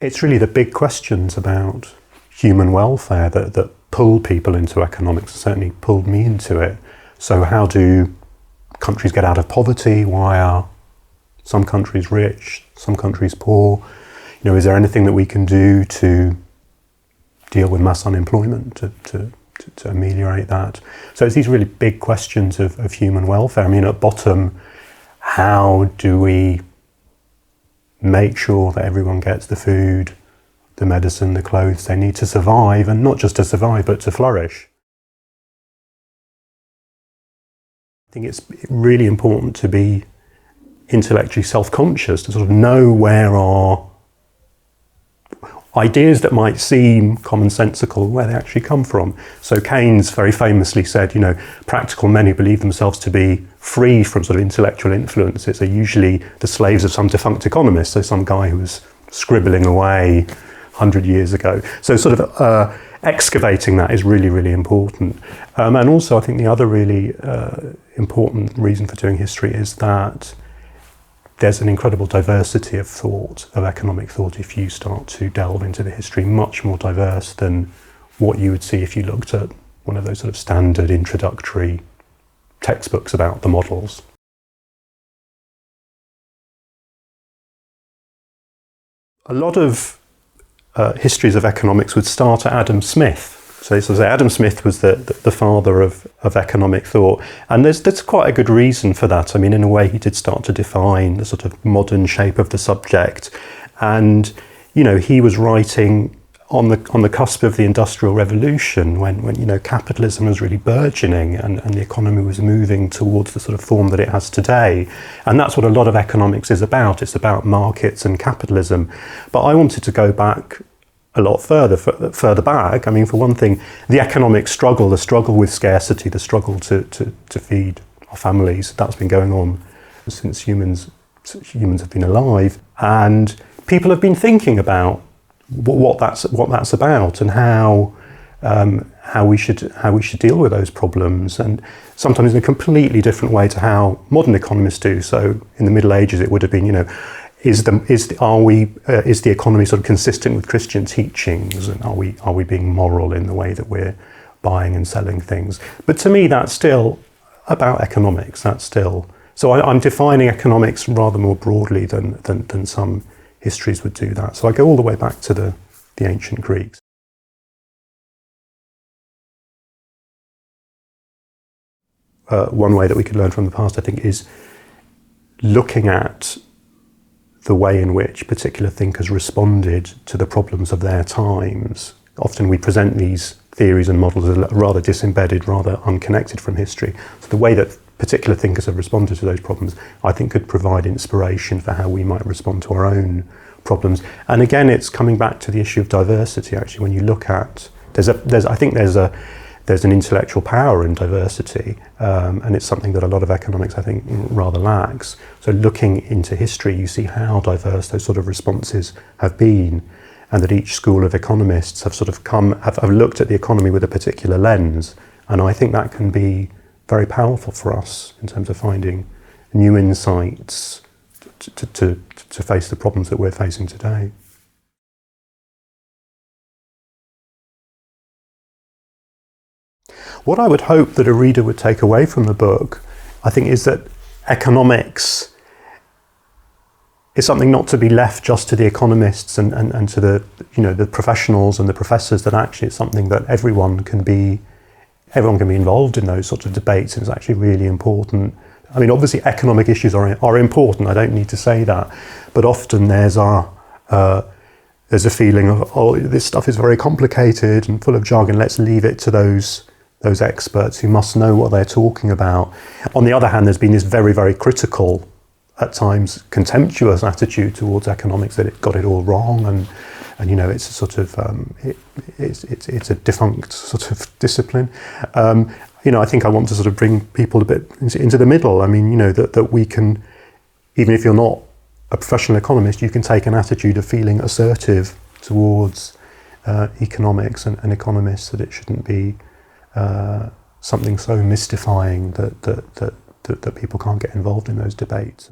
it's really the big questions about human welfare that pull people into economics, certainly pulled me into it. So how do countries get out of poverty? Why are some countries rich, some countries poor? You know, is there anything that we can do to deal with mass unemployment, to ameliorate that? So it's these really big questions of human welfare. I mean, at bottom, how do we make sure that everyone gets the food, the medicine, the clothes they need to survive, and not just to survive, but to flourish? I think it's really important to be intellectually self-conscious, to sort of know where our ideas that might seem commonsensical, where they actually come from. So Keynes very famously said, you know, practical men who believe themselves to be free from sort of intellectual influences are usually the slaves of some defunct economist, so some guy who was scribbling away 100 years ago. So sort of excavating that is really, really important. And also I think the other really important reason for doing history is that there's an incredible diversity of thought, of economic thought, if you start to delve into the history, much more diverse than what you would see if you looked at one of those sort of standard introductory textbooks about the models. A lot of histories of economics would start at Adam Smith. So Adam Smith was the father of economic thought, and there's quite a good reason for that. I mean, in a way, he did start to define the sort of modern shape of the subject, and you know, he was writing on the cusp of the Industrial Revolution, when you know, capitalism was really burgeoning and the economy was moving towards the sort of form that it has today. And that's what a lot of economics is about. It's about markets and capitalism. But I wanted to go back a lot further back. I mean, for one thing, the economic struggle, the struggle with scarcity, the struggle to feed our families, that's been going on since humans have been alive. And people have been thinking about what that's about, and how we should deal with those problems, and sometimes in a completely different way to how modern economists do. So in the Middle Ages, it would have been, you know, is the economy sort of consistent with Christian teachings, and are we being moral in the way that we're buying and selling things? But to me, that's still about economics. That's still, so I'm defining economics rather more broadly than some histories would do that. So I go all the way back to the ancient Greeks. One way that we could learn from the past, I think, is looking at the way in which particular thinkers responded to the problems of their times. Often we present these theories and models as rather disembedded, rather unconnected from history. So the way that particular thinkers have responded to those problems, I think, could provide inspiration for how we might respond to our own problems. And again, it's coming back to the issue of diversity. Actually, when you look at, I think there's an intellectual power in diversity, and it's something that a lot of economics, I think, rather lacks. So looking into history, you see how diverse those sort of responses have been, and that each school of economists have sort of have looked at the economy with a particular lens. And I think that can be very powerful for us in terms of finding new insights to face the problems that we're facing today. What I would hope that a reader would take away from the book, I think, is that economics is something not to be left just to the economists and to the, you know, the professionals and the professors, that actually it's something that everyone can be involved in those sorts of debates, and it's actually really important. I mean, obviously economic issues are important, I don't need to say that, but often there's a feeling of, oh, this stuff is very complicated and full of jargon, let's leave it to those experts who must know what they're talking about. On the other hand, there's been this very, very critical, at times contemptuous attitude towards economics, that it got it all wrong, and you know, it's a sort of it's a defunct sort of discipline. You know, I think I want to sort of bring people a bit into the middle. I mean, you know, that we can, even if you're not a professional economist, you can take an attitude of feeling assertive towards economics and economists, that it shouldn't be something so mystifying that people can't get involved in those debates.